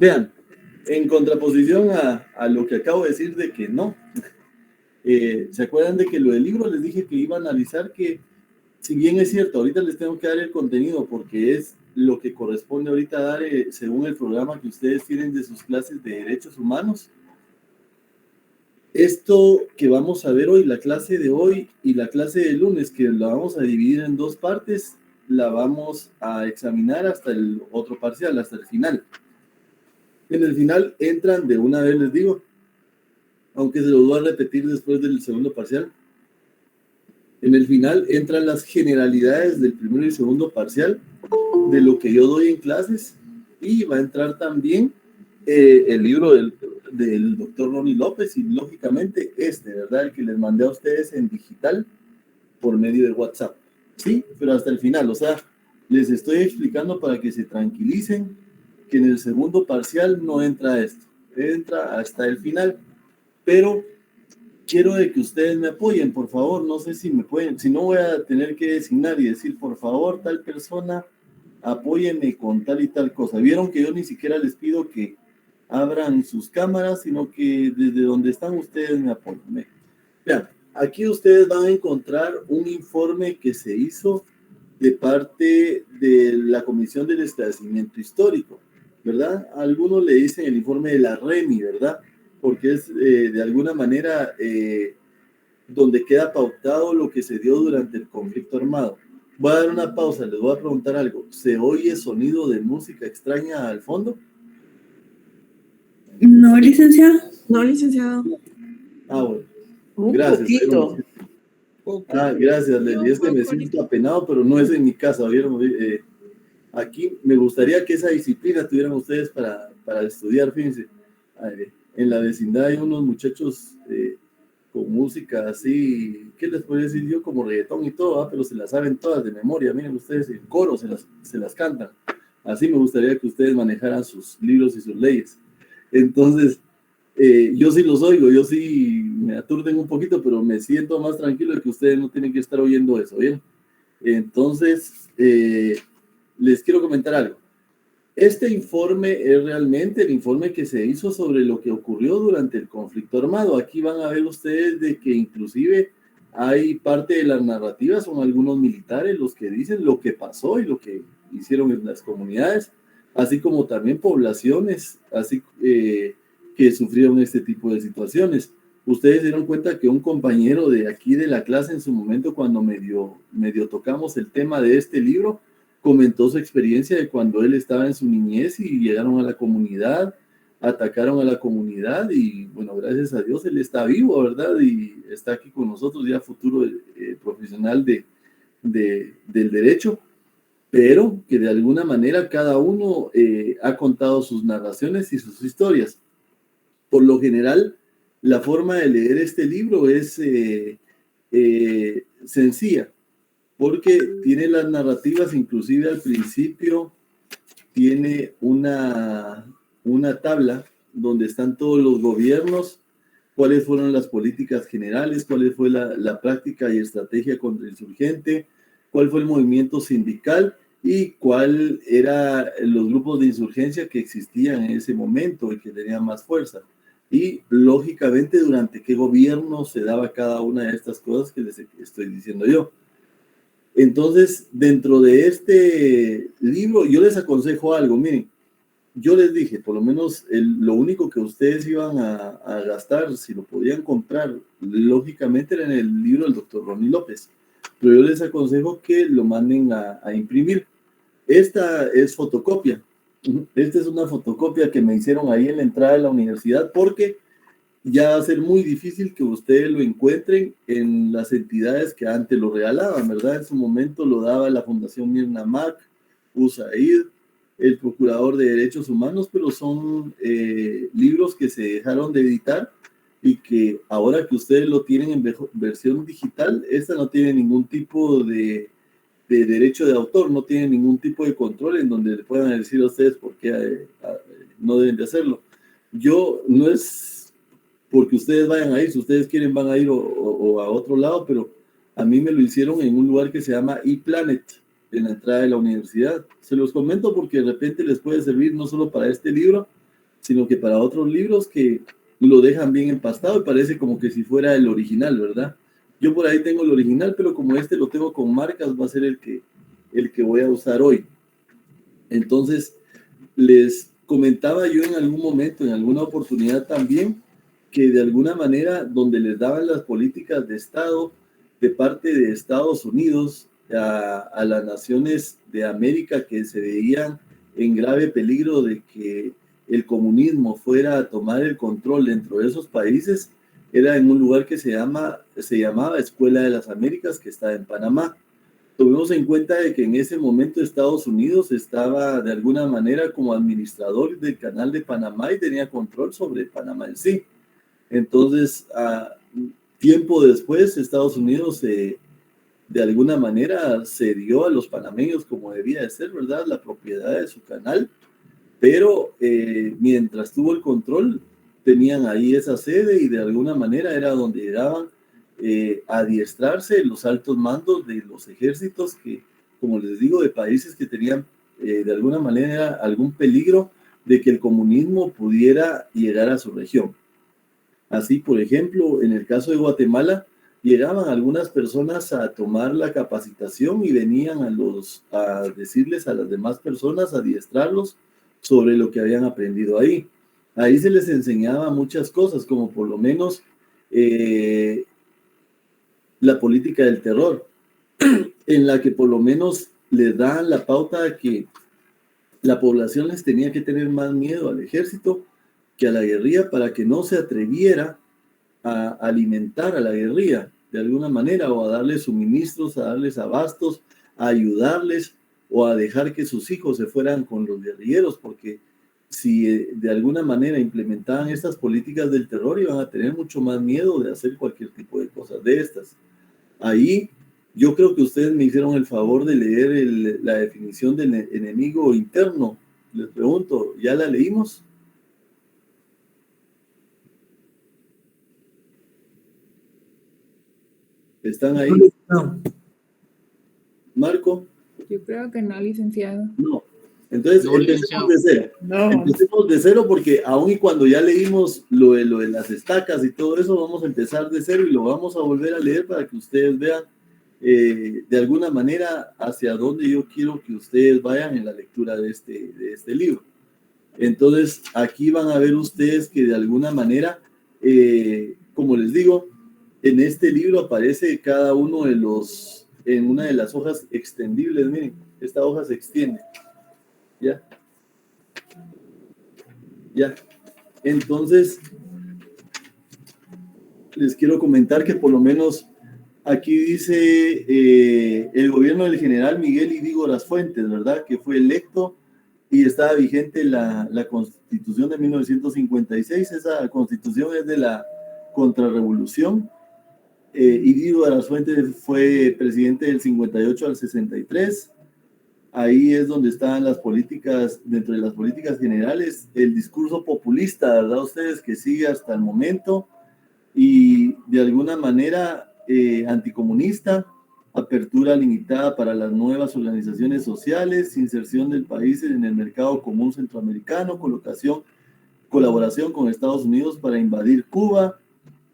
Vean, en contraposición a lo que acabo de decir de que no, ¿se acuerdan de que lo del libro les dije que iba a analizar que, si bien es cierto, ahorita les tengo que dar el contenido porque es lo que corresponde ahorita dar según el programa que ustedes tienen de sus clases de derechos humanos? Esto que vamos a ver hoy, la clase de hoy y la clase de lunes, que la vamos a dividir en dos partes, la vamos a examinar hasta el otro parcial, hasta el final. En el final entran, de una vez les digo, aunque se los voy a repetir después del segundo parcial, en el final entran las generalidades del primero y segundo parcial, de lo que yo doy en clases, y va a entrar también el libro del doctor Ronnie López, y lógicamente ¿verdad? El que les mandé a ustedes en digital por medio de WhatsApp. Sí, pero hasta el final, o sea, les estoy explicando para que se tranquilicen que en el segundo parcial no entra esto, entra hasta el final, pero quiero de que ustedes me apoyen, por favor, no sé si me pueden, si no voy a tener que designar y decir, por favor, tal persona, apóyenme con tal y tal cosa. Vieron que yo ni siquiera les pido que abran sus cámaras, sino que desde donde están ustedes me apoyen. Vean, aquí ustedes van a encontrar un informe que se hizo de parte de la Comisión del Esclarecimiento Histórico, ¿verdad? Algunos le dicen el informe de la REMI, ¿verdad? Porque es de alguna manera donde queda pautado lo que se dio durante el conflicto armado. Voy a dar una pausa, les voy a preguntar algo. ¿Se oye sonido de música extraña al fondo? No, licenciado. No, licenciado. Ah, bueno. Gracias. Gracias, Leli. Es que me siento apenado, pero no es en mi casa, ¿vieron? Aquí me gustaría que esa disciplina tuvieran ustedes para estudiar, fíjense. En la vecindad hay unos muchachos con música así, ¿qué les puedo decir yo? Como reggaetón y todo, pero se las saben todas de memoria. Miren ustedes, en coro se las cantan. Así me gustaría que ustedes manejaran sus libros y sus leyes. Entonces, yo sí los oigo, yo sí me aturden un poquito, pero me siento más tranquilo de que ustedes no tienen que estar oyendo eso, ¿bien? Entonces, les quiero comentar algo. Este informe es realmente el informe que se hizo sobre lo que ocurrió durante el conflicto armado. Aquí van a ver ustedes de que inclusive hay parte de las narrativas, son algunos militares los que dicen lo que pasó y lo que hicieron en las comunidades, así como también poblaciones así, que sufrieron este tipo de situaciones. Ustedes se dieron cuenta que un compañero de aquí de la clase en su momento, cuando medio tocamos el tema de este libro, comentó su experiencia de cuando él estaba en su niñez y llegaron a la comunidad, atacaron a la comunidad y bueno, gracias a Dios él está vivo, ¿verdad? Y está aquí con nosotros ya futuro profesional del derecho, pero que de alguna manera cada uno ha contado sus narraciones y sus historias. Por lo general, la forma de leer este libro es sencilla, porque tiene las narrativas, inclusive al principio tiene una tabla donde están todos los gobiernos, cuáles fueron las políticas generales, cuál fue la práctica y estrategia contra el insurgente, cuál fue el movimiento sindical y cuál eran los grupos de insurgencia que existían en ese momento y que tenían más fuerza. Y lógicamente durante qué gobierno se daba cada una de estas cosas que les estoy diciendo yo. Entonces, dentro de este libro, yo les aconsejo algo. Miren, yo les dije, por lo menos lo único que ustedes iban a gastar, si lo podían comprar, lógicamente era en el libro del doctor Ronnie López. Pero yo les aconsejo que lo manden a imprimir. Esta es fotocopia. Esta es una fotocopia que me hicieron ahí en la entrada de la universidad porque ya va a ser muy difícil que ustedes lo encuentren en las entidades que antes lo regalaban, ¿verdad? En su momento lo daba la Fundación Mirna Mac, USAID, el Procurador de Derechos Humanos, pero son libros que se dejaron de editar y que ahora que ustedes lo tienen en versión digital, esta no tiene ningún tipo de derecho de autor, no tiene ningún tipo de control en donde le puedan decir a ustedes por qué no deben de hacerlo. Yo no es porque ustedes vayan a ir, si ustedes quieren van a ir o a otro lado, pero a mí me lo hicieron en un lugar que se llama ePlanet, en la entrada de la universidad. Se los comento porque de repente les puede servir no solo para este libro, sino que para otros libros que lo dejan bien empastado y parece como que si fuera el original, ¿verdad? Yo por ahí tengo el original, pero como este lo tengo con marcas, va a ser el que voy a usar hoy. Entonces, les comentaba yo en algún momento, en alguna oportunidad también, que de alguna manera donde les daban las políticas de Estado de parte de Estados Unidos a las naciones de América que se veían en grave peligro de que el comunismo fuera a tomar el control dentro de esos países, era en un lugar que se llamaba Escuela de las Américas, que está en Panamá. Tuvimos en cuenta de que en ese momento Estados Unidos estaba de alguna manera como administrador del canal de Panamá y tenía control sobre Panamá en sí. Entonces, tiempo después, Estados Unidos de alguna manera cedió a los panameños como debía de ser, ¿verdad? La propiedad de su canal, pero mientras tuvo el control, tenían ahí esa sede y de alguna manera era donde llegaban a adiestrarse los altos mandos de los ejércitos que, como les digo, de países que tenían de alguna manera algún peligro de que el comunismo pudiera llegar a su región. Así, por ejemplo, en el caso de Guatemala, llegaban algunas personas a tomar la capacitación y venían a decirles a las demás personas, a adiestrarlos sobre lo que habían aprendido ahí. Ahí se les enseñaba muchas cosas, como por lo menos la política del terror, en la que por lo menos les dan la pauta de que la población les tenía que tener más miedo al ejército que a la guerrilla para que no se atreviera a alimentar a la guerrilla de alguna manera o a darles suministros, a darles abastos, a ayudarles o a dejar que sus hijos se fueran con los guerrilleros, porque si de alguna manera implementaban estas políticas del terror iban a tener mucho más miedo de hacer cualquier tipo de cosas de estas. Ahí yo creo que ustedes me hicieron el favor de leer la definición del enemigo interno. Les pregunto, ¿ya la leímos? ¿Están ahí? No. ¿Marco? Yo creo que no, licenciado. No. Entonces, No, empecemos de cero. No. Empecemos de cero porque aun y cuando ya leímos lo de las estacas y todo eso, vamos a empezar de cero y lo vamos a volver a leer para que ustedes vean de alguna manera hacia dónde yo quiero que ustedes vayan en la lectura de este libro. Entonces, aquí van a ver ustedes que de alguna manera, como les digo, en este libro aparece cada uno de los, en una de las hojas extendibles. Miren, esta hoja se extiende. ¿Ya? ¿Ya? Entonces, les quiero comentar que por lo menos aquí dice el gobierno del general Miguel Irigo Las Fuentes, ¿verdad? Que fue electo y estaba vigente la Constitución de 1956. Esa Constitución es de la contrarrevolución. Irigo Las Fuentes fue presidente del 58 al 63. Ahí es donde están las políticas, dentro de las políticas generales, el discurso populista, ¿verdad? Ustedes que sigue hasta el momento y de alguna manera anticomunista, apertura limitada para las nuevas organizaciones sociales, inserción del país en el mercado común centroamericano, colaboración con Estados Unidos para invadir Cuba,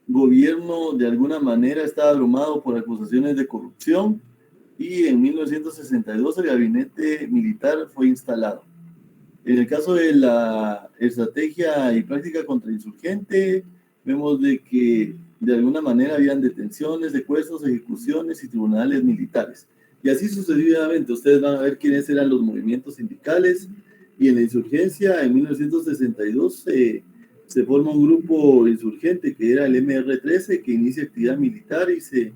gobierno de alguna manera está abrumado por acusaciones de corrupción y en 1962 el gabinete militar fue instalado. En el caso de la estrategia y práctica contrainsurgente, vemos de que de alguna manera habían detenciones, secuestros, ejecuciones y tribunales militares. Y así sucesivamente, ustedes van a ver quiénes eran los movimientos sindicales. Y en la insurgencia, en 1962, se forma un grupo insurgente que era el MR-13, que inicia actividad militar y se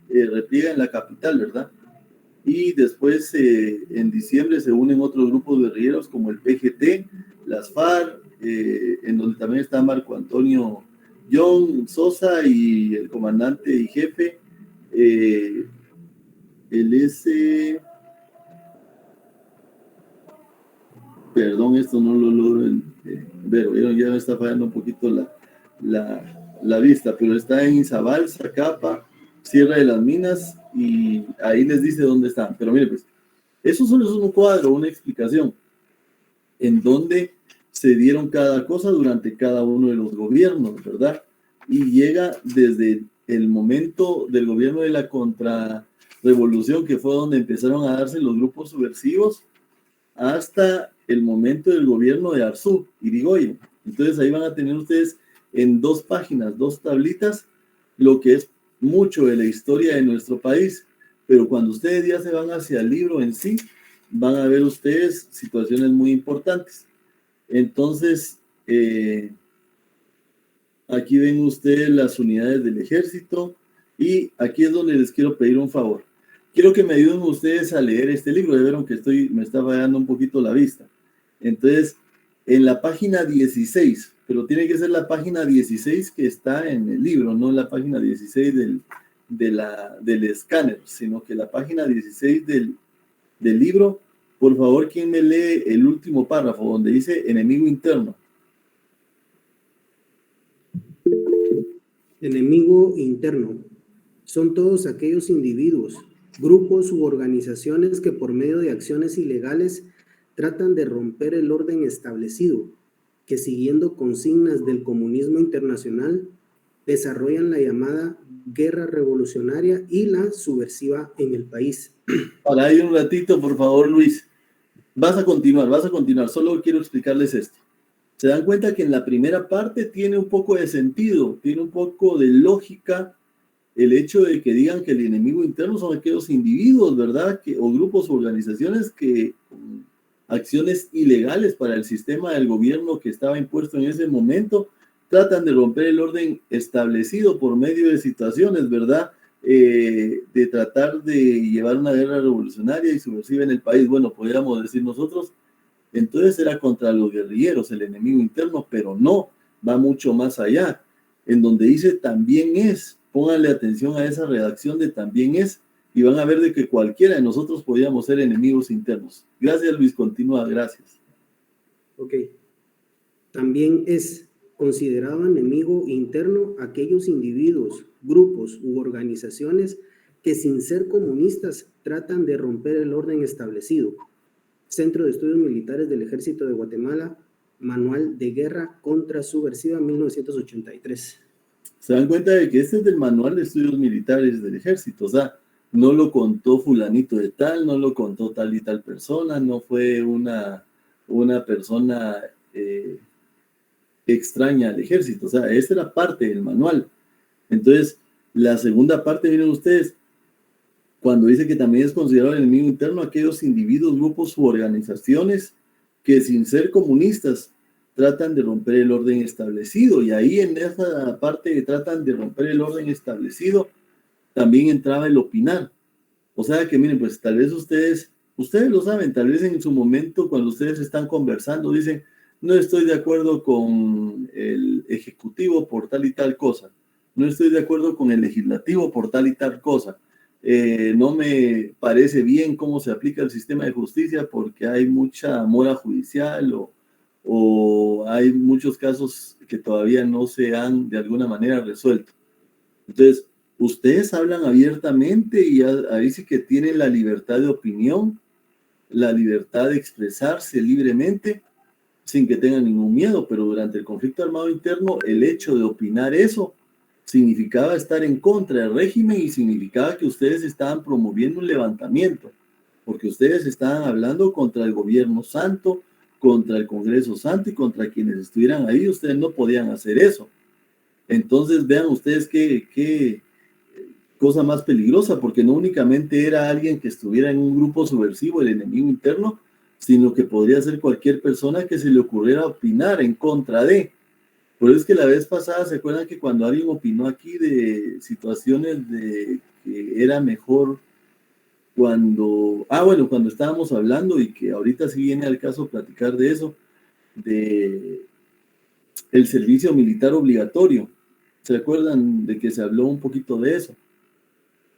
repliega en la capital, ¿verdad? Y después, en diciembre, se unen otros grupos guerrilleros como el PGT, las FARC, en donde también está Marco Antonio John Sosa y el comandante y jefe, el S. Perdón, esto no lo logro ver, ya me está fallando un poquito la vista, pero está en Izabal, Zacapa, Sierra de las Minas, y ahí les dice dónde están. Pero miren, pues, eso solo es un cuadro, una explicación, en donde se dieron cada cosa durante cada uno de los gobiernos, ¿verdad? Y llega desde el momento del gobierno de la contrarrevolución, que fue donde empezaron a darse los grupos subversivos, hasta el momento del gobierno de Arzú, Irigoyen. Entonces ahí van a tener ustedes en 2 páginas, 2 tablitas, lo que es mucho de la historia de nuestro país. Pero cuando ustedes ya se van hacia el libro en sí, van a ver ustedes situaciones muy importantes. Entonces, aquí ven ustedes las unidades del ejército y aquí es donde les quiero pedir un favor. Quiero que me ayuden ustedes a leer este libro. Ya vieron que me está fallando un poquito la vista. Entonces, en la página 16, pero tiene que ser la página 16 que está en el libro, no la página 16 del escáner, sino que la página 16 del libro. Por favor, ¿quién me lee el último párrafo donde dice enemigo interno? Enemigo interno son todos aquellos individuos, grupos u organizaciones que por medio de acciones ilegales tratan de romper el orden establecido, que siguiendo consignas del comunismo internacional desarrollan la llamada guerra revolucionaria y la subversiva en el país. Para ahí un ratito, por favor, Luis. Vas a continuar. Solo quiero explicarles esto. Se dan cuenta que en la primera parte tiene un poco de sentido, tiene un poco de lógica el hecho de que digan que el enemigo interno son aquellos individuos, ¿verdad? O grupos o organizaciones que acciones ilegales para el sistema del gobierno que estaba impuesto en ese momento tratan de romper el orden establecido por medio de situaciones, ¿verdad? De tratar de llevar una guerra revolucionaria y subversiva en el país. Bueno, podríamos decir nosotros, entonces era contra los guerrilleros, el enemigo interno, pero no, va mucho más allá. En donde dice también es, pónganle atención a esa redacción de también es, y van a ver de que cualquiera de nosotros podíamos ser enemigos internos. Gracias, Luis, continúa, gracias. Ok. También es considerado enemigo interno aquellos individuos, grupos u organizaciones que sin ser comunistas tratan de romper el orden establecido. Centro de Estudios Militares del Ejército de Guatemala, Manual de Guerra Contrasubversiva 1983. Se dan cuenta de que este es del Manual de Estudios Militares del Ejército, o sea, no lo contó fulanito de tal, no lo contó tal y tal persona, no fue una persona extraña al ejército, o sea, esta era parte del manual. Entonces, la segunda parte, miren ustedes, cuando dice que también es considerado el enemigo interno aquellos individuos, grupos u organizaciones que sin ser comunistas tratan de romper el orden establecido, y ahí en esa parte que tratan de romper el orden establecido, también entraba el opinar. O sea que miren, pues tal vez ustedes lo saben, tal vez en su momento cuando ustedes están conversando dicen, no estoy de acuerdo con el ejecutivo por tal y tal cosa, no estoy de acuerdo con el legislativo por tal y tal cosa, no me parece bien cómo se aplica el sistema de justicia porque hay mucha mora judicial o hay muchos casos que todavía no se han de alguna manera resuelto. Entonces, ustedes hablan abiertamente y ahí sí que tienen la libertad de opinión, la libertad de expresarse libremente sin que tengan ningún miedo, pero durante el conflicto armado interno, el hecho de opinar eso significaba estar en contra del régimen y significaba que ustedes estaban promoviendo un levantamiento, porque ustedes estaban hablando contra el gobierno santo, contra el Congreso santo y contra quienes estuvieran ahí. Ustedes no podían hacer eso. Entonces vean ustedes qué cosa más peligrosa, porque no únicamente era alguien que estuviera en un grupo subversivo, el enemigo interno, sino que podría ser cualquier persona que se le ocurriera opinar en contra de. Por eso es que la vez pasada, ¿se acuerdan que cuando alguien opinó aquí de situaciones de que era mejor cuando estábamos hablando y que ahorita sí viene al caso platicar de eso, de el servicio militar obligatorio? ¿Se acuerdan de que se habló un poquito de eso?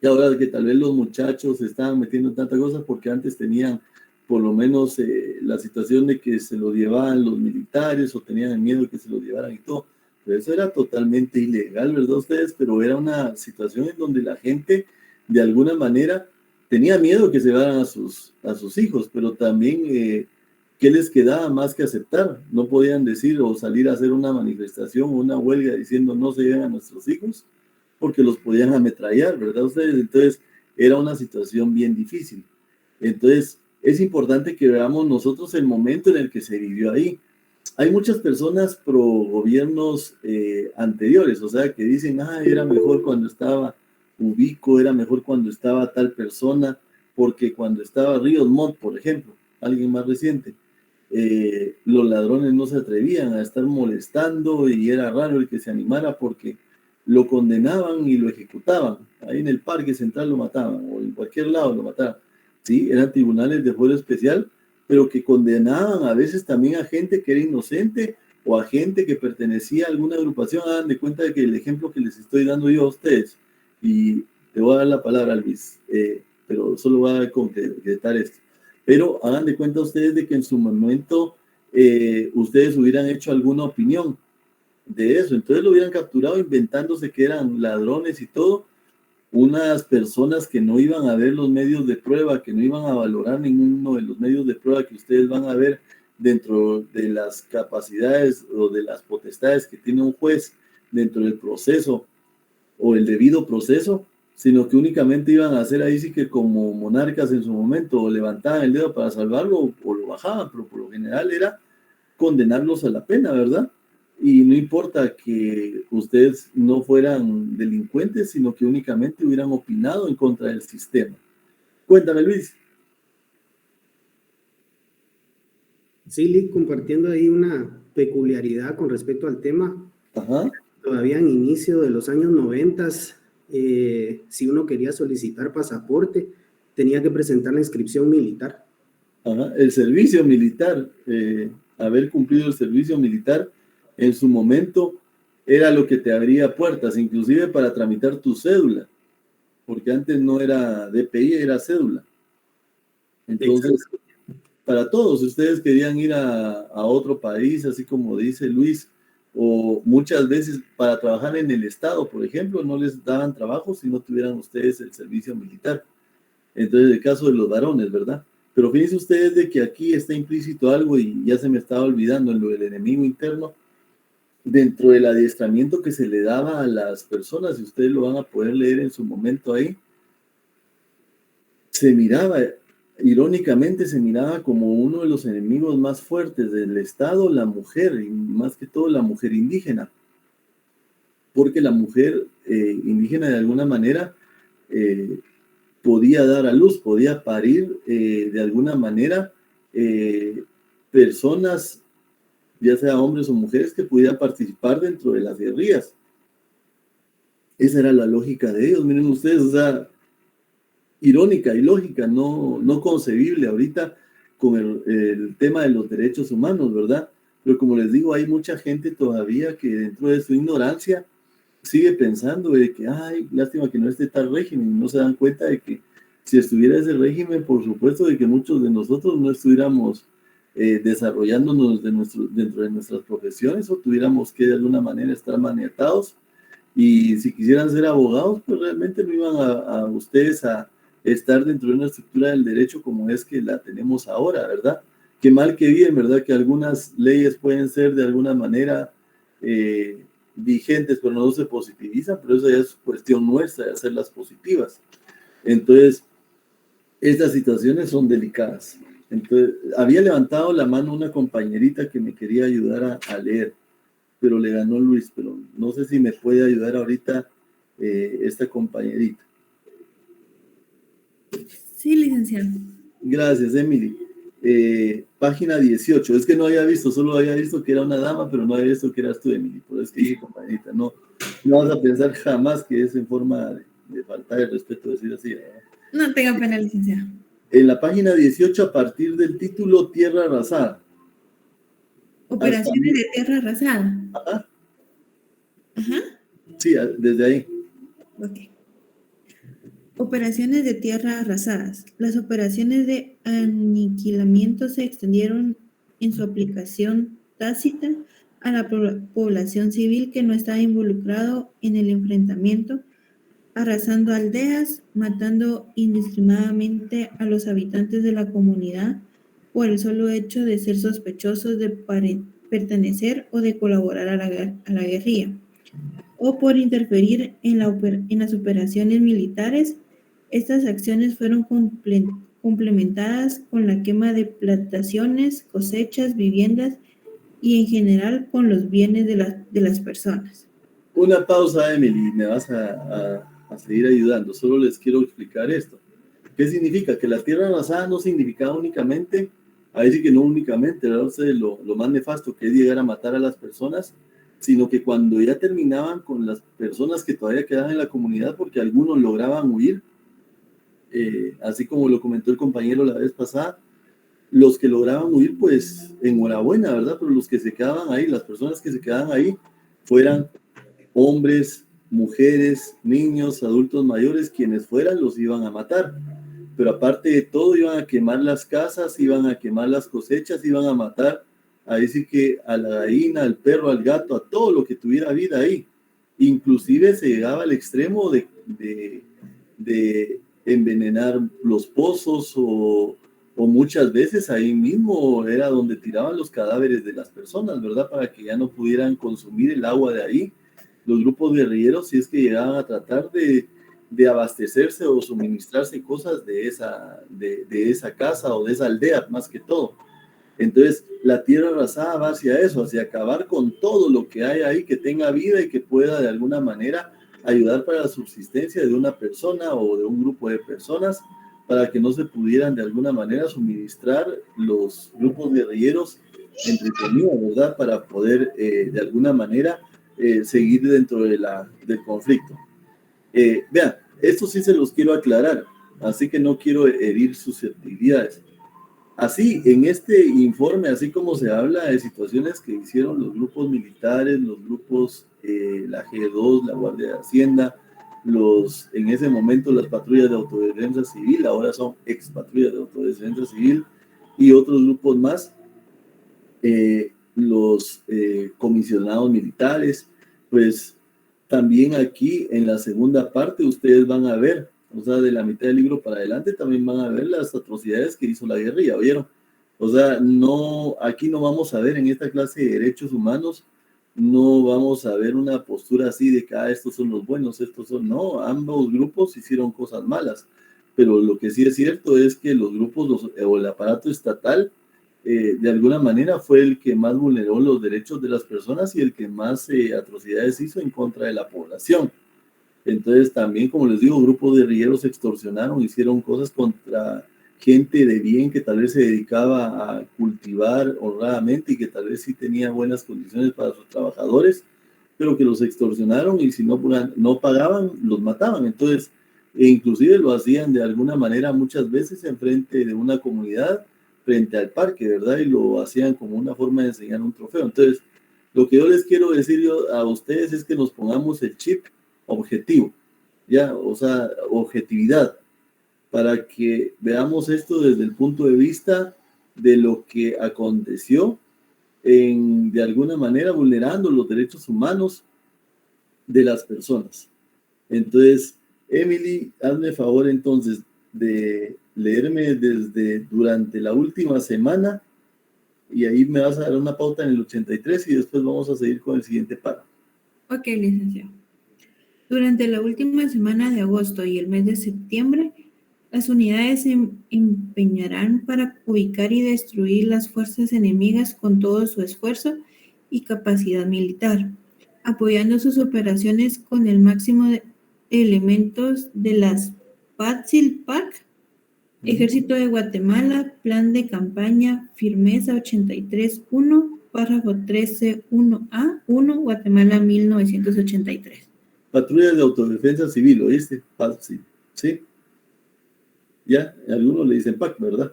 Y ahora de que tal vez los muchachos se estaban metiendo en tantas cosas porque antes tenían por lo menos la situación de que se lo llevaban los militares o tenían el miedo de que se lo llevaran y todo. Pero eso era totalmente ilegal, ¿verdad ustedes? Pero era una situación en donde la gente de alguna manera tenía miedo que se llevaran a sus hijos, pero también ¿qué les quedaba más que aceptar? No podían decir o salir a hacer una manifestación o una huelga diciendo no se lleven a nuestros hijos, porque los podían ametrallar, ¿verdad ustedes? Entonces, era una situación bien difícil. Entonces, es importante que veamos nosotros el momento en el que se vivió ahí. Hay muchas personas pro gobiernos anteriores, o sea, que dicen, era mejor cuando estaba Ubico, era mejor cuando estaba tal persona, porque cuando estaba Ríos Montt, por ejemplo, alguien más reciente, los ladrones no se atrevían a estar molestando y era raro el que se animara porque lo condenaban y lo ejecutaban. Ahí en el Parque Central lo mataban, o en cualquier lado lo mataban. Sí, eran tribunales de fuero especial, pero que condenaban a veces también a gente que era inocente o a gente que pertenecía a alguna agrupación. Hagan de cuenta de que el ejemplo que les estoy dando yo a ustedes, y te voy a dar la palabra, Luis, pero solo voy a concretar esto. Pero hagan de cuenta ustedes de que en su momento ustedes hubieran hecho alguna opinión de eso, entonces lo hubieran capturado inventándose que eran ladrones y todo, unas personas que no iban a ver los medios de prueba, que no iban a valorar ninguno de los medios de prueba que ustedes van a ver dentro de las capacidades o de las potestades que tiene un juez dentro del proceso o el debido proceso, sino que únicamente iban a hacer ahí sí que como monarcas en su momento, o levantaban el dedo para salvarlo o lo bajaban, pero por lo general era condenarlos a la pena, ¿verdad? Y no importa que ustedes no fueran delincuentes, sino que únicamente hubieran opinado en contra del sistema. Cuéntame, Luis. Sí, Lee, compartiendo ahí una peculiaridad con respecto al tema. Ajá. Todavía en inicio de los años 90, si uno quería solicitar pasaporte, tenía que presentar la inscripción militar. Ajá. El servicio militar, haber cumplido el servicio militar en su momento era lo que te abría puertas, inclusive para tramitar tu cédula, porque antes no era DPI, era cédula. Entonces, para todos, si ustedes querían ir a otro país, así como dice Luis, o muchas veces para trabajar en el Estado, por ejemplo, no les daban trabajo si no tuvieran ustedes el servicio militar. Entonces, el caso de los varones, ¿verdad? Pero fíjense ustedes de que aquí está implícito algo y ya se me estaba olvidando en lo del enemigo interno, dentro del adiestramiento que se le daba a las personas, y ustedes lo van a poder leer en su momento ahí, se miraba, irónicamente se miraba como uno de los enemigos más fuertes del Estado, la mujer, y más que todo la mujer indígena, porque la mujer indígena de alguna manera podía dar a luz, podía parir de alguna manera personas, ya sea hombres o mujeres, que pudieran participar dentro de las guerrillas. Esa era la lógica de ellos, miren ustedes, o sea, irónica y lógica, no concebible ahorita con el tema de los derechos humanos, ¿verdad? Pero como les digo, hay mucha gente todavía que dentro de su ignorancia sigue pensando de que, lástima que no esté tal régimen, no se dan cuenta de que si estuviera ese régimen, por supuesto de que muchos de nosotros no estuviéramos desarrollándonos dentro de nuestras profesiones, o tuviéramos que de alguna manera estar maniatados, y si quisieran ser abogados, pues realmente no iban a ustedes a estar dentro de una estructura del derecho como es que la tenemos ahora, ¿verdad? Qué mal que bien, ¿verdad? Que algunas leyes pueden ser de alguna manera vigentes, pero no se positivizan, pero eso ya es cuestión nuestra de hacerlas positivas. Entonces, estas situaciones son delicadas. Entonces, había levantado la mano una compañerita que me quería ayudar a leer, pero le ganó Luis, pero no sé si me puede ayudar ahorita esta compañerita. Sí, licenciado. Gracias, Emily. Página 18. Es que no había visto, solo había visto que era una dama, pero no había visto que eras tú, Emily. Por eso es que dije, compañerita, no vas a pensar jamás que es en forma de faltar el respeto decir así, ¿verdad? No tenga pena, licenciado. En la página 18, a partir del título Tierra Arrasada. Operaciones de tierra arrasada. Ajá. Ajá. Sí, desde ahí. Ok. Operaciones de tierra arrasadas. Las operaciones de aniquilamiento se extendieron en su aplicación tácita a la población civil que no estaba involucrado en el enfrentamiento, arrasando aldeas, matando indiscriminadamente a los habitantes de la comunidad, por el solo hecho de ser sospechosos de pertenecer o de colaborar a la guerrilla, o por interferir en las operaciones militares. Estas acciones fueron complementadas con la quema de plantaciones, cosechas, viviendas y en general con los bienes de las personas. Una pausa, Emily, me vas a seguir ayudando. Solo les quiero explicar esto. ¿Qué significa? Que la tierra arrasada no significaba únicamente, ahí sí que no únicamente, ¿verdad? Ustedes lo más nefasto que es llegar a matar a las personas, sino que cuando ya terminaban con las personas que todavía quedaban en la comunidad, porque algunos lograban huir, así como lo comentó el compañero la vez pasada, los que lograban huir, pues enhorabuena, ¿verdad? Pero los que se quedaban ahí, las personas que se quedaban ahí, fueran hombres, mujeres, niños, adultos mayores, quienes fueran, los iban a matar. Pero aparte de todo, iban a quemar las casas, iban a quemar las cosechas, iban a matar, ahí sí que a la gallina, al perro, al gato, a todo lo que tuviera vida ahí. Inclusive se llegaba al extremo de envenenar los pozos o muchas veces ahí mismo era donde tiraban los cadáveres de las personas, ¿verdad? Para que ya no pudieran consumir el agua de ahí. Los grupos guerrilleros, si es que llegaban a tratar de abastecerse o suministrarse cosas de esa casa o de esa aldea, más que todo. Entonces, la tierra arrasada va hacia eso, hacia acabar con todo lo que hay ahí, que tenga vida y que pueda de alguna manera ayudar para la subsistencia de una persona o de un grupo de personas, para que no se pudieran de alguna manera suministrar los grupos guerrilleros entre comillas, ¿verdad? Para poder de alguna manera seguir dentro del conflicto. Vean, esto sí se los quiero aclarar, así que no quiero herir susceptibilidades. Así, en este informe, así como se habla de situaciones que hicieron los grupos militares, los grupos, la G2, la Guardia de Hacienda, en ese momento las patrullas de autodefensa civil, ahora son ex patrullas de autodefensa civil, y otros grupos más, los comisionados militares, pues también aquí en la segunda parte ustedes van a ver, o sea, de la mitad del libro para adelante también van a ver las atrocidades que hizo la guerrilla, ¿oyeron? O sea, no, aquí no vamos a ver en esta clase de derechos humanos, no vamos a ver una postura así de que estos son los buenos, estos son, no, ambos grupos hicieron cosas malas, pero lo que sí es cierto es que los grupos o el aparato estatal de alguna manera fue el que más vulneró los derechos de las personas y el que más atrocidades hizo en contra de la población. Entonces también, como les digo, grupos de guerrilleros extorsionaron, hicieron cosas contra gente de bien que tal vez se dedicaba a cultivar honradamente y que tal vez sí tenía buenas condiciones para sus trabajadores, pero que los extorsionaron y si no pagaban, los mataban. Entonces, inclusive lo hacían de alguna manera muchas veces en frente de una comunidad, frente al parque, ¿verdad? Y lo hacían como una forma de enseñar un trofeo. Entonces, lo que yo les quiero decir a ustedes es que nos pongamos el chip objetivo, ¿ya? O sea, objetividad, para que veamos esto desde el punto de vista de lo que aconteció de alguna manera vulnerando los derechos humanos de las personas. Entonces, Emily, hazme favor entonces de leerme durante la última semana y ahí me vas a dar una pauta en el 83 y después vamos a seguir con el siguiente párrafo. Ok, licenciado. Durante la última semana de agosto y el mes de septiembre, las unidades se empeñarán para ubicar y destruir las fuerzas enemigas con todo su esfuerzo y capacidad militar, apoyando sus operaciones con el máximo de elementos de las PATSIL-PAC, Ejército de Guatemala, Plan de Campaña, Firmeza 83.1, párrafo 13.1a, 1, Guatemala 1983. Patrullas de autodefensa civil, ¿oíste? PATSIL, ¿sí? Ya, algunos le dicen PAC, ¿verdad?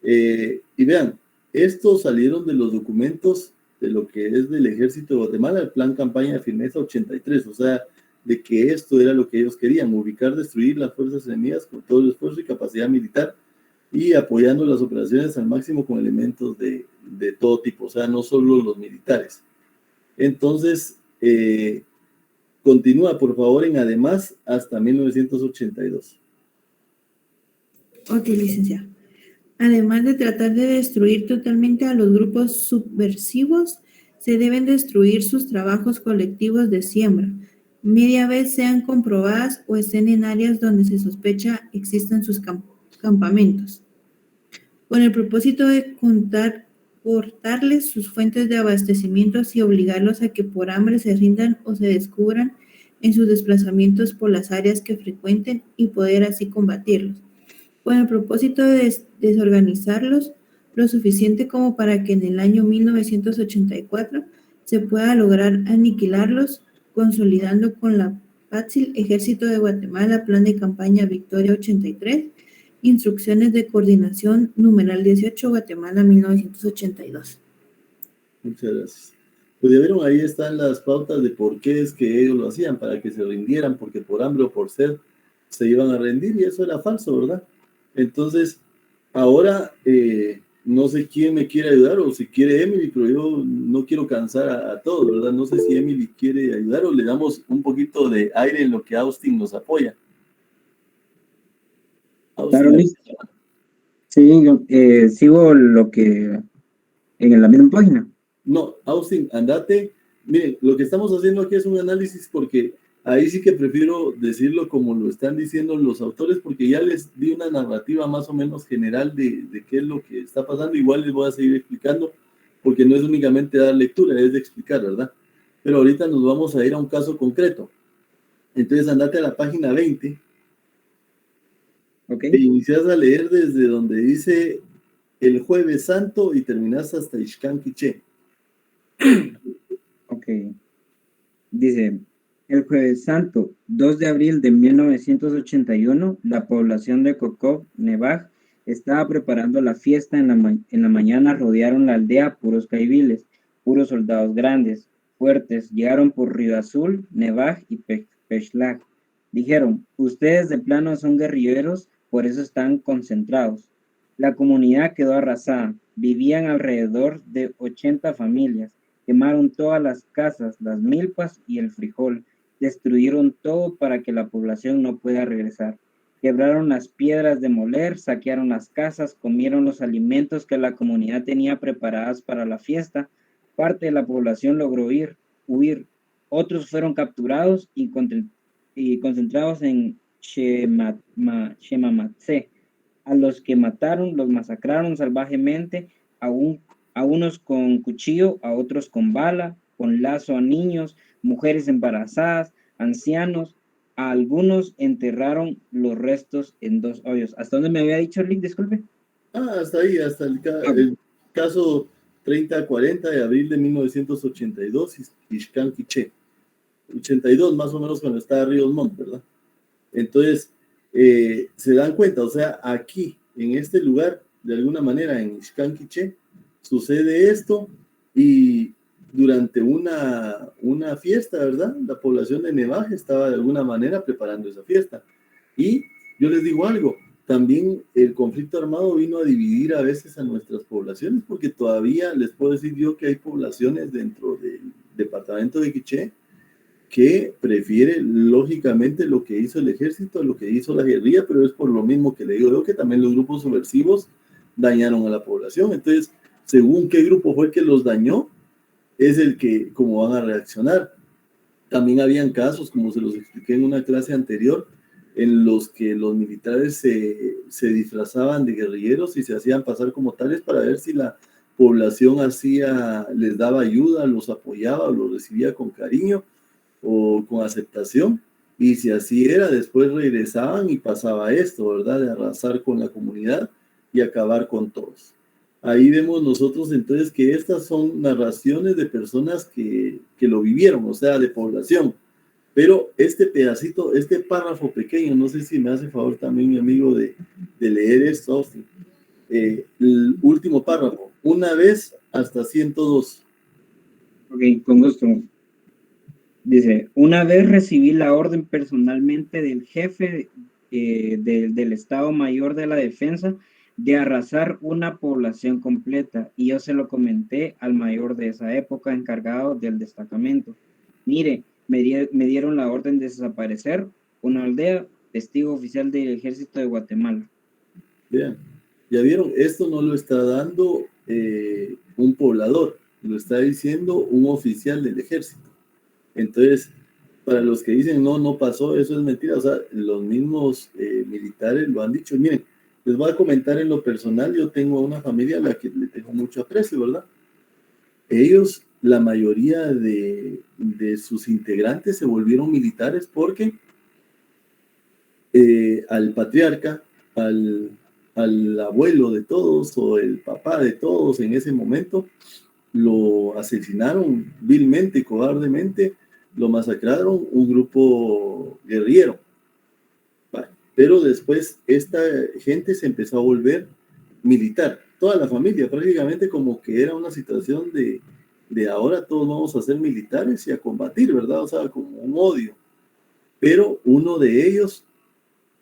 Y vean, estos salieron de los documentos de lo que es del Ejército de Guatemala, el Plan Campaña de Firmeza 83, o sea, de que esto era lo que ellos querían, ubicar, destruir las fuerzas enemigas con todo el esfuerzo y capacidad militar y apoyando las operaciones al máximo con elementos de todo tipo, o sea, no solo los militares. Entonces, continúa, por favor, en además hasta 1982. Ok, licenciado. Además de tratar de destruir totalmente a los grupos subversivos, se deben destruir sus trabajos colectivos de siembra, media vez sean comprobadas o estén en áreas donde se sospecha existan sus campamentos, con el propósito de cortarles sus fuentes de abastecimiento y obligarlos a que por hambre se rindan o se descubran en sus desplazamientos por las áreas que frecuenten y poder así combatirlos, con el propósito de desorganizarlos lo suficiente como para que en el año 1984 se pueda lograr aniquilarlos, consolidando con la PATSIL Ejército de Guatemala, Plan de Campaña Victoria 83, Instrucciones de Coordinación, numeral 18, Guatemala 1982. Muchas gracias. Pues ya vieron, ahí están las pautas de por qué es que ellos lo hacían, para que se rindieran, porque por hambre o por sed se iban a rendir, y eso era falso, ¿verdad? Entonces, ahora no sé quién me quiere ayudar, o si quiere Emily, pero yo no quiero cansar a todos, ¿verdad? No sé si Emily quiere ayudar o le damos un poquito de aire en lo que Austin nos apoya. Austin, Claro, listo. Sí, yo, sigo lo que en la misma página. no, Austin, andate. Miren, lo que estamos haciendo aquí es un análisis, porque ahí sí que prefiero decirlo como lo están diciendo los autores, porque ya les di una narrativa más o menos general de qué es lo que está pasando. Igual les voy a seguir explicando, porque no es únicamente dar lectura, es de explicar, ¿verdad? Pero ahorita nos vamos a ir a un caso concreto. Entonces andate a la página 20 Ok. e inicias a leer desde donde dice el Jueves Santo y terminas hasta Ixcán Quiché. Ok. Dice, el Jueves Santo, 2 de abril de 1981, la población de Kokov, Nevaj, estaba preparando la fiesta. En la mañana rodearon la aldea puros caiviles, puros soldados grandes, fuertes. Llegaron por Río Azul, Nevaj y Pechlac. Dijeron, ustedes de plano son guerrilleros, por eso están concentrados. La comunidad quedó arrasada. Vivían alrededor de 80 familias. Quemaron todas las casas, las milpas y el frijol. Destruyeron todo para que la población no pueda regresar. Quebraron las piedras de moler, saquearon las casas, comieron los alimentos que la comunidad tenía preparadas para la fiesta. Parte de la población logró huir. Otros fueron capturados y concentrados en Shemamatse. A los que mataron, los masacraron salvajemente, a unos con cuchillo, a otros con bala, con lazo a niños, mujeres embarazadas, ancianos. A algunos enterraron los restos en 2 hoyos. ¿Hasta dónde me había dicho el link? Disculpe. Hasta ahí, hasta el caso 3040 de abril de 1982, Ixcán Quiché. 82 más o menos cuando estaba Ríos Montt, ¿verdad? Entonces, se dan cuenta, o sea, aquí, en este lugar, de alguna manera, en Ixcán Quiché, sucede esto, y durante una fiesta, ¿verdad? La población de Nevaj estaba de alguna manera preparando esa fiesta. Y yo les digo algo, también el conflicto armado vino a dividir a veces a nuestras poblaciones, porque todavía les puedo decir yo que hay poblaciones dentro del departamento de Quiché que prefiere lógicamente lo que hizo el ejército, lo que hizo la guerrilla, pero es por lo mismo que le digo yo, que también los grupos subversivos dañaron a la población. Entonces, según qué grupo fue el que los dañó, es el que, cómo van a reaccionar. También habían casos, como se los expliqué en una clase anterior, en los que los militares se disfrazaban de guerrilleros y se hacían pasar como tales para ver si la población les daba ayuda, los apoyaba o los recibía con cariño o con aceptación, y si así era, después regresaban y pasaba esto, ¿verdad? De arrasar con la comunidad y acabar con todos. Ahí vemos nosotros entonces que estas son narraciones de personas que lo vivieron, o sea, de población. Pero este pedacito, este párrafo pequeño, no sé si me hace favor también mi amigo de leer esto, Austin. El último párrafo, una vez hasta 102. Ok, con gusto. Dice, una vez recibí la orden personalmente del jefe del Estado Mayor de la Defensa de arrasar una población completa, y yo se lo comenté al mayor de esa época encargado del destacamento. Mire, me dieron la orden de desaparecer una aldea, testigo oficial del Ejército de Guatemala. Vean, Ya vieron, esto no lo está dando un poblador, lo está diciendo un oficial del ejército. Entonces, para los que dicen no pasó, eso es mentira. O sea, los mismos militares lo han dicho. Miren, les voy a comentar en lo personal, yo tengo una familia a la que le tengo mucho aprecio, ¿verdad? Ellos, la mayoría de sus integrantes se volvieron militares porque al patriarca, al abuelo de todos o el papá de todos en ese momento, lo asesinaron vilmente, cobardemente, lo masacraron un grupo guerrillero. Pero después esta gente se empezó a volver militar, toda la familia, prácticamente como que era una situación de ahora todos vamos a ser militares y a combatir, ¿verdad? O sea, como un odio. Pero uno de ellos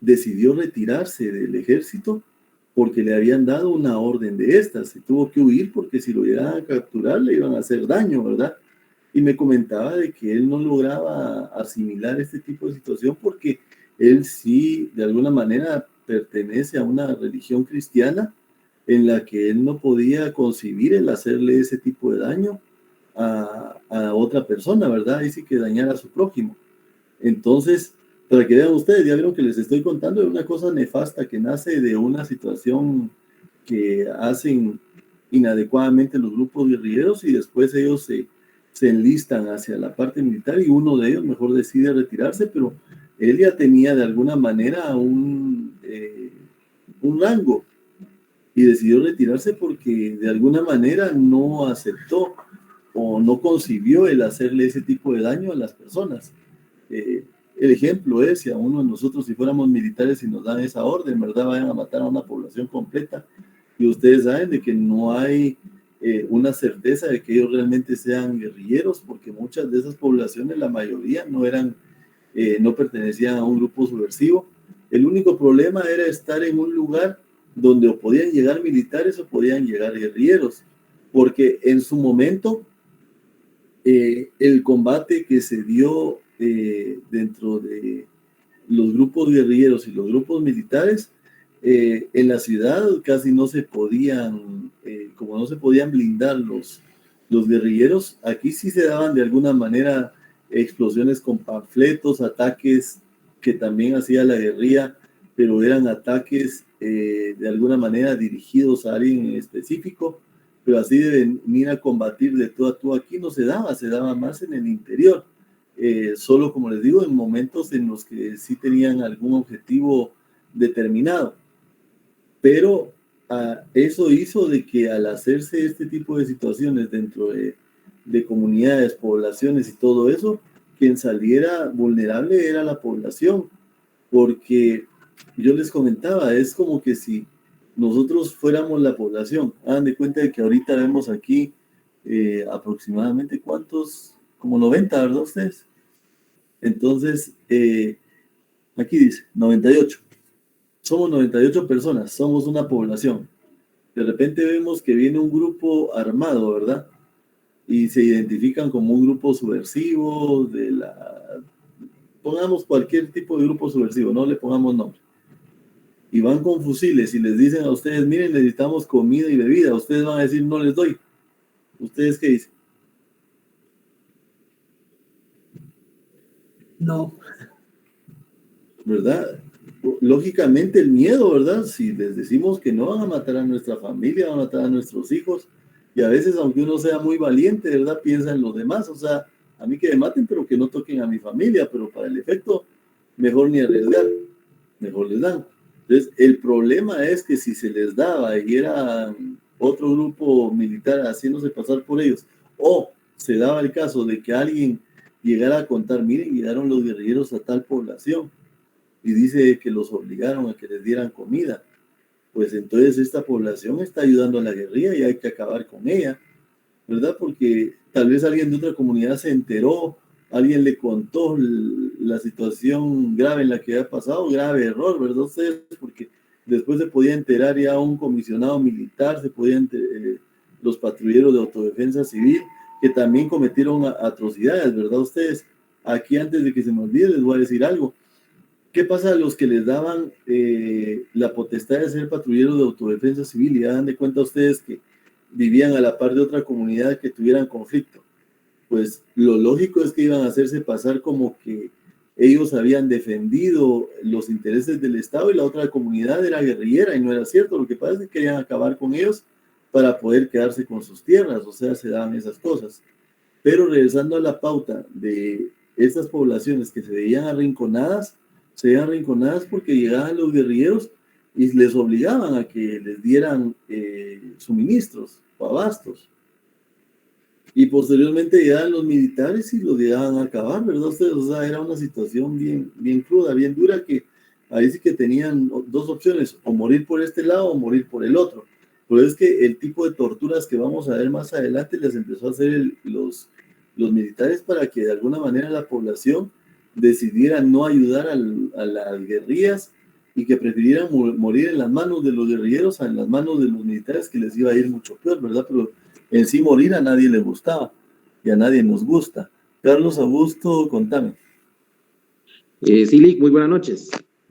decidió retirarse del ejército porque le habían dado una orden de estas. Se tuvo que huir porque si lo iban a capturar le iban a hacer daño, ¿verdad? Y me comentaba de que él no lograba asimilar este tipo de situación porque él sí, de alguna manera, pertenece a una religión cristiana en la que él no podía concebir el hacerle ese tipo de daño a otra persona, ¿verdad? Y sí que dañar a su prójimo. Entonces, para que vean ustedes, ya vieron que les estoy contando de una cosa nefasta que nace de una situación que hacen inadecuadamente los grupos guerrilleros y después ellos se enlistan hacia la parte militar y uno de ellos mejor decide retirarse, pero él ya tenía de alguna manera un rango y decidió retirarse porque de alguna manera no aceptó o no concibió el hacerle ese tipo de daño a las personas. El ejemplo es, si a uno de nosotros, si fuéramos militares y nos dan esa orden, ¿verdad? Vayan a matar a una población completa. Y ustedes saben de que no hay una certeza de que ellos realmente sean guerrilleros, porque muchas de esas poblaciones, la mayoría, no pertenecían a un grupo subversivo. El único problema era estar en un lugar donde o podían llegar militares o podían llegar guerrilleros, porque en su momento el combate que se dio dentro de los grupos guerrilleros y los grupos militares, en la ciudad casi no se podían, como no se podían blindar los guerrilleros, aquí sí se daban de alguna manera explosiones con panfletos, ataques que también hacía la guerrilla, pero eran ataques de alguna manera dirigidos a alguien en específico, pero así de venir a combatir de tú a tú aquí no se daba más en el interior. Solo, como les digo, en momentos en los que sí tenían algún objetivo determinado. Pero eso hizo de que al hacerse este tipo de situaciones dentro de comunidades, poblaciones y todo eso, quien saliera vulnerable era la población, porque yo les comentaba, es como que si nosotros fuéramos la población, hagan de cuenta de que ahorita vemos aquí aproximadamente ¿cuántos? Como 90, ¿verdad ustedes? Entonces, aquí dice 98. Somos 98 personas, somos una población. De repente vemos que viene un grupo armado, ¿verdad? Y se identifican como un grupo subversivo pongamos cualquier tipo de grupo subversivo, no le pongamos nombre. Y van con fusiles y les dicen a ustedes, miren, necesitamos comida y bebida. Ustedes van a decir, no les doy. ¿Ustedes qué dicen? No. ¿Verdad? Lógicamente el miedo, ¿verdad? Si les decimos que no, van a matar a nuestra familia, van a matar a nuestros hijos. Y a veces, aunque uno sea muy valiente, ¿verdad? Piensa en los demás. O sea, a mí que me maten, pero que no toquen a mi familia. Pero para el efecto, mejor ni arriesgar. Mejor les dan. Entonces, el problema es que si se les daba y era otro grupo militar haciéndose pasar por ellos, o se daba el caso de que alguien llegara a contar, miren, llegaron los guerrilleros a tal población, y dice que los obligaron a que les dieran comida, pues entonces esta población está ayudando a la guerrilla y hay que acabar con ella, ¿verdad? Porque tal vez alguien de otra comunidad se enteró, alguien le contó la situación grave en la que había pasado, grave error, ¿verdad? Ustedes, porque después se podía enterar ya un comisionado militar, se podían los patrulleros de autodefensa civil, que también cometieron atrocidades, ¿verdad? Ustedes, aquí antes de que se me olvide, les voy a decir algo. ¿Qué pasa a los que les daban la potestad de ser patrulleros de autodefensa civil y hagan de cuenta ustedes que vivían a la par de otra comunidad que tuvieran conflicto? Pues lo lógico es que iban a hacerse pasar como que ellos habían defendido los intereses del Estado y la otra comunidad era guerrillera, y no era cierto. Lo que pasa es que querían acabar con ellos para poder quedarse con sus tierras, o sea, se daban esas cosas. Pero regresando a la pauta de estas poblaciones que se veían arrinconadas porque llegaban los guerrilleros y les obligaban a que les dieran suministros o abastos. Y posteriormente llegaban los militares y los llegaban a acabar, ¿verdad ustedes? O sea, era una situación bien cruda, bien dura, que ahí sí que tenían dos opciones, o morir por este lado o morir por el otro. Pero es que el tipo de torturas que vamos a ver más adelante las empezó a hacer los militares para que de alguna manera la población decidiera no ayudar a las guerrillas y que prefirieran morir en las manos de los guerrilleros a en las manos de los militares, que les iba a ir mucho peor, ¿verdad? Pero en sí morir a nadie le gustaba y a nadie nos gusta. Carlos Augusto, contame. Sí, Lick, muy buenas noches.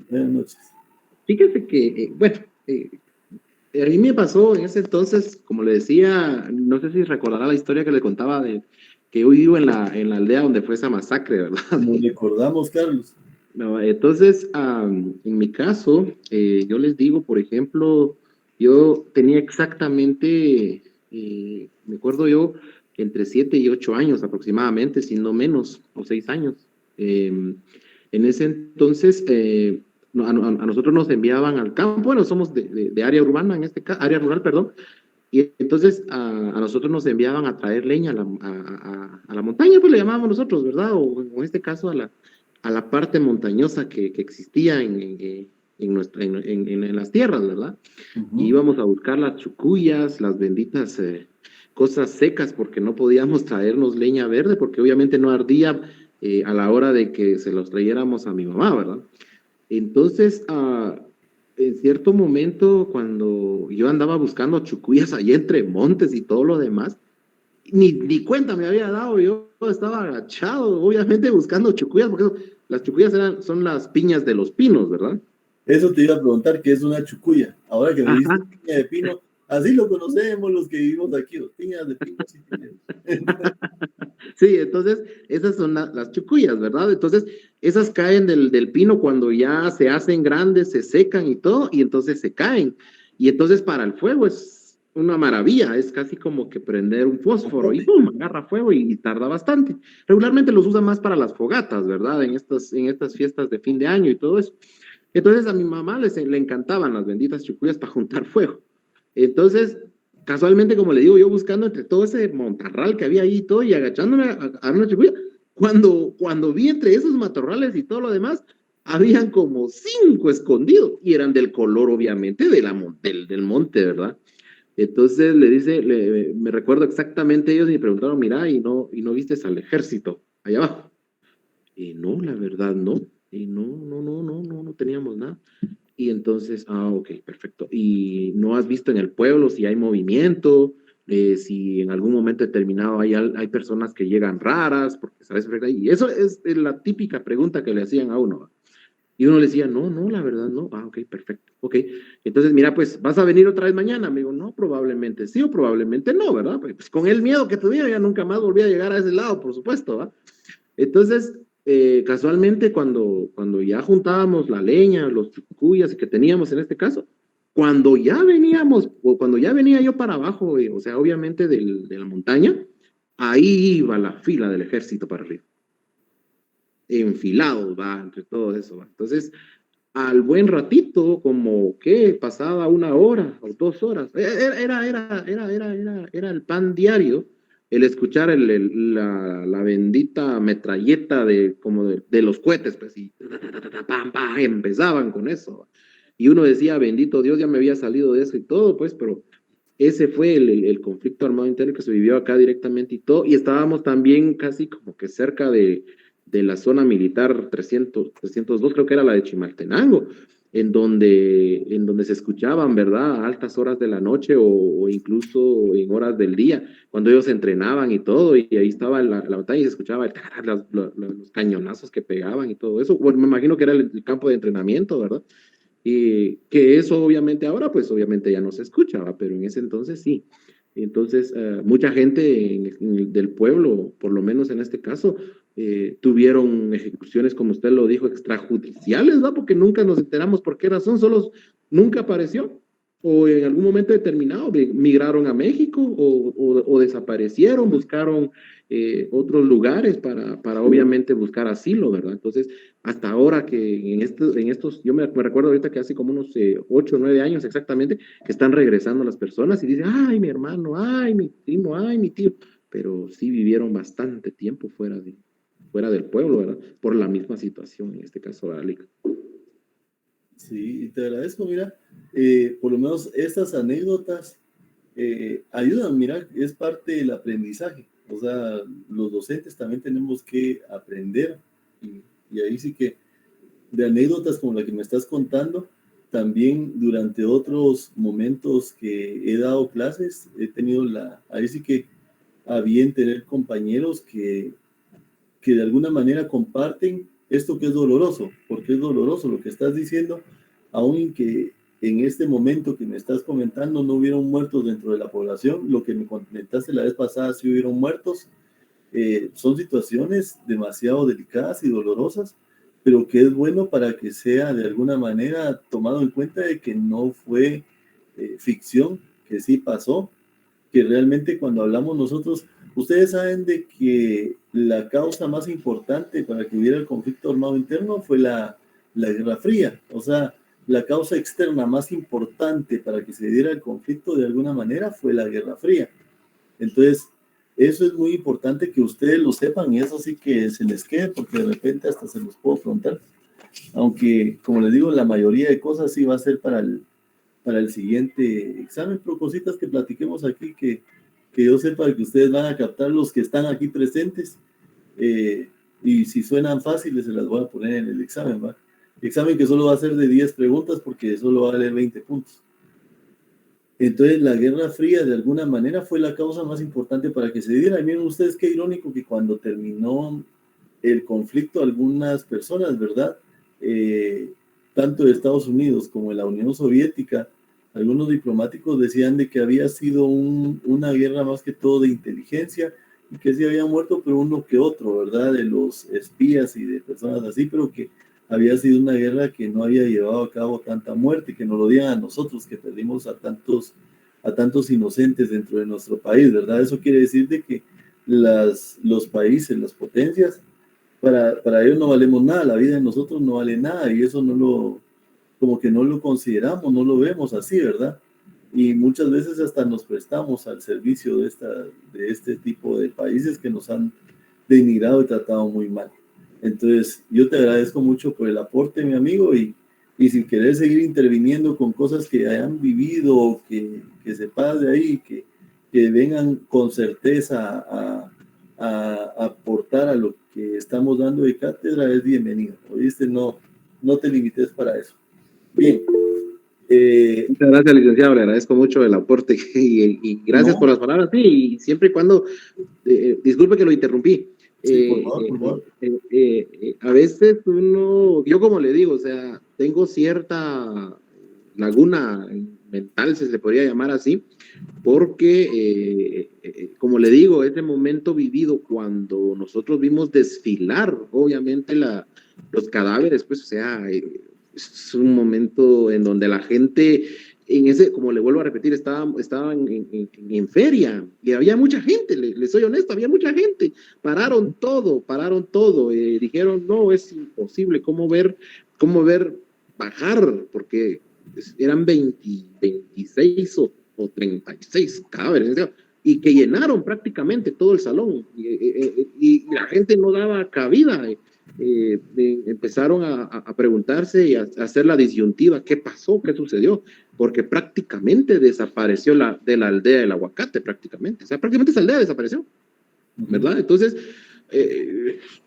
Buenas noches. Fíjese que, a mí me pasó en ese entonces, como le decía, no sé si recordará la historia que le contaba de que yo vivo en la aldea donde fue esa masacre, ¿verdad? Nos recordamos, Carlos. No, entonces, en mi caso, yo les digo, por ejemplo, yo tenía exactamente, me acuerdo yo, entre 7 y 8 años aproximadamente, si no menos, o 6 años. En ese entonces, a nosotros nos enviaban al campo, bueno, somos de área urbana, en este caso, área rural, perdón, y entonces a nosotros nos enviaban a traer leña a la montaña, pues le llamábamos nosotros, ¿verdad? O en este caso a la parte montañosa que existía en las tierras, ¿verdad? Y íbamos a buscar las chucuyas, las benditas cosas secas, porque no podíamos traernos leña verde, porque obviamente no ardía a la hora de que se los trayéramos a mi mamá, ¿verdad? Entonces, en cierto momento, cuando yo andaba buscando chucuyas allá entre montes y todo lo demás, ni cuenta me había dado, yo estaba agachado, obviamente buscando chucuyas, porque las chucuyas son las piñas de los pinos, ¿verdad? Eso te iba a preguntar, ¿qué es una chucuya? Ahora que me dices Ajá. piña de pino, así lo conocemos los que vivimos aquí, los piñas de pino. Sí, Sí, entonces esas son las chucuyas, ¿verdad? Entonces esas caen del pino cuando ya se hacen grandes, se secan y todo, y entonces se caen. Y entonces para el fuego es una maravilla, es casi como que prender un fósforo y ¡pum! Agarra fuego y tarda bastante. Regularmente los usan más para las fogatas, ¿verdad? En estas fiestas de fin de año y todo eso. Entonces a mi mamá le encantaban las benditas chucuyas para juntar fuego. Entonces, casualmente, como le digo, yo buscando entre todo ese montarral que había ahí y todo, y agachándome a una chucuya, cuando vi entre esos matorrales y todo lo demás, habían como 5 escondidos, y eran del color, obviamente, del monte, ¿verdad? Entonces me recuerdo exactamente ellos y me preguntaron, mira, ¿y no vistes al ejército allá abajo? Y no, la verdad, no. Y no teníamos nada. Y entonces, ok, perfecto. ¿Y no has visto en el pueblo si hay movimiento? Si en algún momento determinado hay personas que llegan raras, porque sabes, y eso es la típica pregunta que le hacían a uno. Y uno le decía, no, la verdad no. Ok, perfecto. Ok. Entonces, mira, pues, ¿vas a venir otra vez mañana? Me digo, no, probablemente sí o probablemente no, ¿verdad? Pues con el miedo que tenía, ya nunca más volví a llegar a ese lado, por supuesto, ¿verdad? Entonces, casualmente, cuando ya juntábamos la leña, los chucuyas que teníamos en este caso, cuando ya veníamos, o cuando ya venía yo para abajo, o sea, obviamente de la montaña, ahí iba la fila del ejército para arriba. Enfilados, va, entre todo eso, va. Entonces, al buen ratito, como que pasaba 1 hora o 2 horas, era el pan diario el escuchar la bendita metralleta de los cohetes, pues, y pam, pam, empezaban con eso. Y uno decía, bendito Dios, ya me había salido de eso y todo, pues, pero ese fue el conflicto armado interno que se vivió acá directamente y todo, y estábamos también casi como que cerca de la zona militar 302, creo que era la de Chimaltenango. en donde se escuchaban, ¿verdad? A altas horas de la noche o incluso en horas del día, cuando ellos entrenaban y todo, y ahí estaba la batalla y se escuchaba los cañonazos que pegaban y todo eso. Bueno, me imagino que era el campo de entrenamiento, ¿verdad? Y que eso obviamente ahora, pues obviamente ya no se escuchaba, pero en ese entonces sí. Entonces, mucha gente del pueblo, por lo menos en este caso, tuvieron ejecuciones, como usted lo dijo, extrajudiciales, ¿no? Porque nunca nos enteramos por qué razón, solo nunca apareció. O en algún momento determinado migraron a México o desaparecieron, buscaron otros lugares para obviamente buscar asilo, ¿verdad? Entonces, hasta ahora que en estos, yo me recuerdo ahorita que hace como unos 8 o 9 años exactamente, que están regresando las personas y dicen, ay, mi hermano, ay, mi primo, ay, mi tío, pero sí vivieron bastante tiempo fuera del pueblo, ¿verdad? Por la misma situación, en este caso, Alic. Sí, y te agradezco, mira, por lo menos estas anécdotas ayudan, mira, es parte del aprendizaje. O sea, los docentes también tenemos que aprender y ahí sí que de anécdotas como la que me estás contando, también durante otros momentos que he dado clases, he tenido ahí sí que a bien tener compañeros que de alguna manera comparten esto que es doloroso, porque es doloroso lo que estás diciendo, aun que en este momento que me estás comentando no hubieron muertos dentro de la población, lo que me comentaste la vez pasada, sí hubieron muertos, son situaciones demasiado delicadas y dolorosas, pero que es bueno para que sea de alguna manera tomado en cuenta de que no fue ficción, que sí pasó, que realmente cuando hablamos nosotros, ustedes saben de que la causa más importante para que hubiera el conflicto armado interno fue la Guerra Fría, o sea, la causa externa más importante para que se diera el conflicto de alguna manera fue la Guerra Fría. Entonces, eso es muy importante que ustedes lo sepan y eso sí que se les quede porque de repente hasta se los puedo preguntar. Aunque, como les digo, la mayoría de cosas sí va a ser para el siguiente examen, pero cositas que platiquemos aquí que yo sepa que ustedes van a captar los que están aquí presentes y si suenan fáciles se las voy a poner en el examen, ¿va? Examen que solo va a ser de 10 preguntas porque solo va a valer 20 puntos. Entonces, la Guerra Fría, de alguna manera, fue la causa más importante para que se diera. Y miren ustedes qué irónico que cuando terminó el conflicto, algunas personas, ¿verdad? Tanto de Estados Unidos como de la Unión Soviética, algunos diplomáticos decían de que había sido una guerra más que todo de inteligencia y que sí había muerto, pero uno que otro, ¿verdad? De los espías y de personas así, pero que había sido una guerra que no había llevado a cabo tanta muerte, que nos lo digan a nosotros, que perdimos a tantos inocentes dentro de nuestro país, ¿verdad? Eso quiere decir de que los países, las potencias, para ellos no valemos nada, la vida de nosotros no vale nada, y eso como que no lo consideramos, no lo vemos así, ¿verdad? Y muchas veces hasta nos prestamos al servicio de este tipo de países que nos han denigrado y tratado muy mal. Entonces, yo te agradezco mucho por el aporte, mi amigo, y si querés seguir interviniendo con cosas que hayan vivido, que sepas de ahí, que vengan con certeza a aportar a lo que estamos dando de cátedra, es bienvenido. ¿Oíste? No te limites para eso. Bien. Muchas gracias, licenciado, le agradezco mucho el aporte y gracias por las palabras, sí, y siempre y cuando, disculpe que lo interrumpí. Sí, por favor. A veces yo como le digo, o sea, tengo cierta laguna mental, se le podría llamar así, porque, como le digo, ese momento vivido cuando nosotros vimos desfilar, obviamente, los cadáveres, pues, o sea, es un momento en donde la gente, como le vuelvo a repetir, estaban en feria y había mucha gente, le soy honesto, había mucha gente, pararon todo, dijeron, no, es imposible, ¿cómo ver bajar? Porque eran 26 o 36 cadáveres, y que llenaron prácticamente todo el salón, y la gente no daba cabida. Empezaron a preguntarse y a hacer la disyuntiva, ¿qué pasó? ¿Qué sucedió? Porque prácticamente desapareció de la aldea del aguacate, prácticamente, o sea, prácticamente esa aldea desapareció, ¿verdad? Entonces,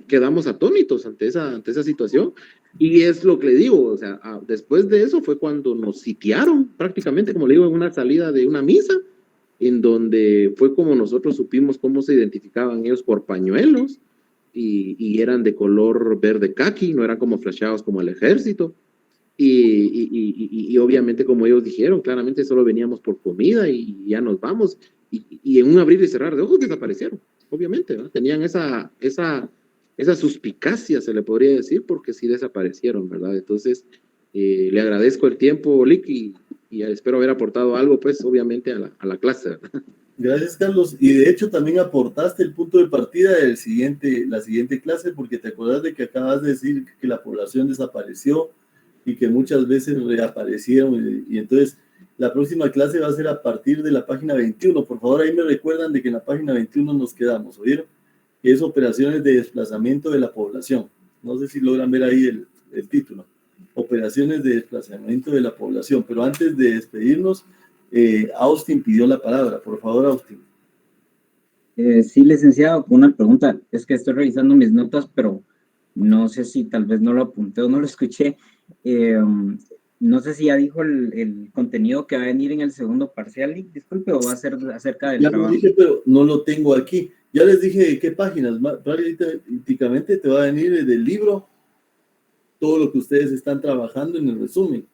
quedamos atónitos ante esa situación, Y es lo que le digo, o sea, después de eso fue cuando nos sitiaron prácticamente, como le digo, en una salida de una misa, en donde fue como nosotros supimos cómo se identificaban ellos por pañuelos y eran de color verde caqui, no eran como flasheados como el ejército. Y obviamente, como ellos dijeron, claramente solo veníamos por comida y ya nos vamos. Y en un abrir y cerrar de ojos desaparecieron, obviamente, ¿no? Tenían esa suspicacia, se le podría decir, porque sí desaparecieron, ¿verdad? Entonces, le agradezco el tiempo, Lick, y espero haber aportado algo, pues, obviamente, a la clase, ¿verdad? Gracias, Carlos. Y de hecho también aportaste el punto de partida la siguiente clase, porque te acuerdas de que acabas de decir que la población desapareció y que muchas veces reaparecieron. Y entonces la próxima clase va a ser a partir de la página 21. Por favor, ahí me recuerdan de que en la página 21 nos quedamos, ¿oyeron? Que es operaciones de desplazamiento de la población. No sé si logran ver ahí el título. Operaciones de desplazamiento de la población. Pero antes de despedirnos, Austin pidió la palabra. Por favor, Austin. Sí, licenciado, con una pregunta. Es que estoy revisando mis notas, pero no sé si tal vez no lo apunté o no lo escuché. No sé si ya dijo el contenido que va a venir en el segundo parcial, disculpe, o va a ser acerca del Ya trabajo. lo dije, pero no lo tengo aquí. Ya les dije de qué páginas. Prácticamente te va a venir del libro todo lo que ustedes están trabajando en el resumen.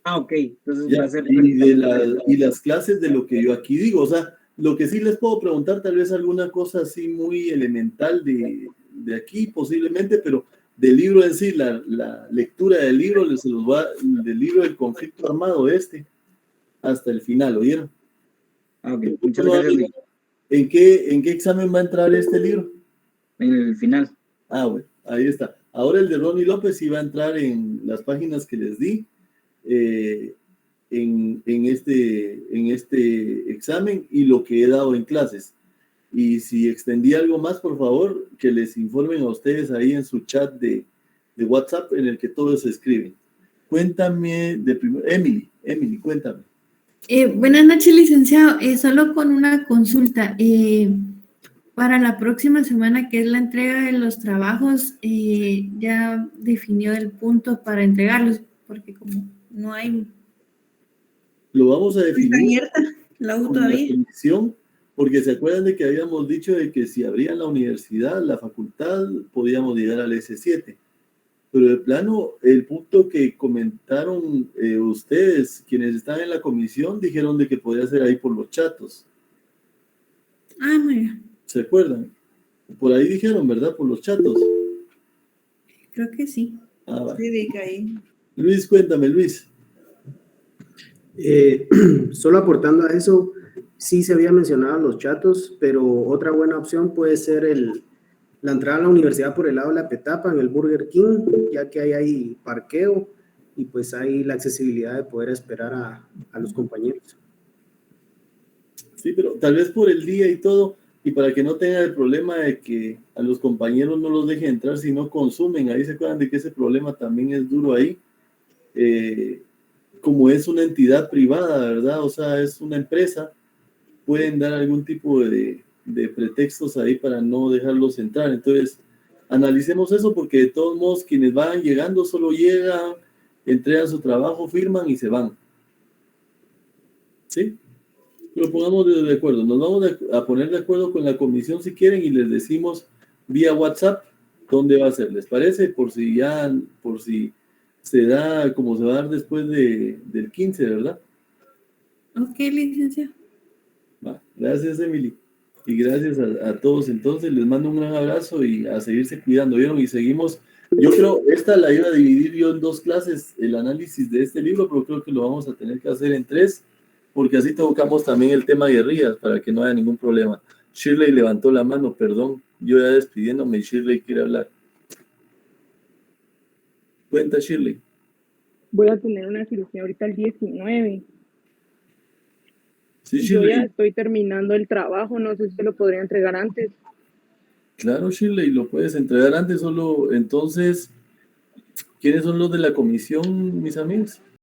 Ah, ok. Entonces Ya, va a ser... y las clases de lo que yo aquí digo. O sea, lo que sí les puedo preguntar, tal vez alguna cosa así muy elemental de aquí, posiblemente, pero del libro en sí, la lectura del libro, del libro del conflicto armado hasta el final, ¿oyeron? Ah, ok. Muchas gracias. ¿En qué examen va a entrar este libro? En el final. Ah, bueno, ahí está. Ahora el de Ronnie López sí va a entrar en las páginas que les di, en este examen y lo que he dado en clases. Y si extendí algo más, por favor, que les informen a ustedes ahí en su chat de WhatsApp en el que todos se escriben. Cuéntame Emily, cuéntame. Buenas noches, licenciado. Solo con una consulta. Para la próxima semana, que es la entrega de los trabajos, ya definió el punto para entregarlos, porque como no hay... Lo vamos a Está definir abierta la U con la todavía. comisión, porque se acuerdan de que habíamos dicho de que si abrían la universidad, la facultad, podíamos llegar al S7. Pero de plano, el punto que comentaron ustedes, quienes están en la comisión, dijeron de que podía ser ahí por los chatos. Ah, muy bien. ¿Se acuerdan? Por ahí dijeron, ¿verdad? Por los chatos. Creo que sí. Ah, vale. Sí, de que ahí. Luis, cuéntame, Luis. Solo aportando a eso, sí se había mencionado los chatos, pero otra buena opción puede ser la entrada a la universidad por el lado de la Petapa, en el Burger King, ya que hay parqueo y pues hay la accesibilidad de poder esperar a los compañeros. Sí, pero tal vez por el día y todo, y para que no tengan el problema de que a los compañeros no los dejen entrar si no consumen. Ahí se acuerdan de que ese problema también es duro ahí. Como es una entidad privada, ¿verdad? O sea, es una empresa, pueden dar algún tipo de pretextos ahí para no dejarlos entrar. Entonces, analicemos eso porque de todos modos quienes van llegando solo llegan, entregan su trabajo, firman y se van. ¿Sí? Pero pongamos de acuerdo. Nos vamos a poner de acuerdo con la comisión si quieren y les decimos vía WhatsApp dónde va a ser. ¿Les parece? Por si se da como se va a dar después del 15, ¿verdad? Ok, licenciado. Va. Gracias, Emily. Y gracias a todos. Entonces, les mando un gran abrazo y a seguirse cuidando, ¿vieron? Y seguimos. Yo creo, esta la iba a dividir yo en 2 clases, el análisis de este libro, pero creo que lo vamos a tener que hacer en 3, porque así tocamos también el tema guerrillas, para que no haya ningún problema. Shirley levantó la mano, perdón. Yo ya despidiéndome, Shirley quiere hablar. Cuenta, Shirley. Voy a tener una cirugía ahorita el 19. Sí, Yo Shirley. ya estoy terminando el trabajo, no sé si se lo podría entregar antes. Claro, Shirley, lo puedes entregar antes, solo entonces, ¿quiénes son los de la comisión, mis amigos?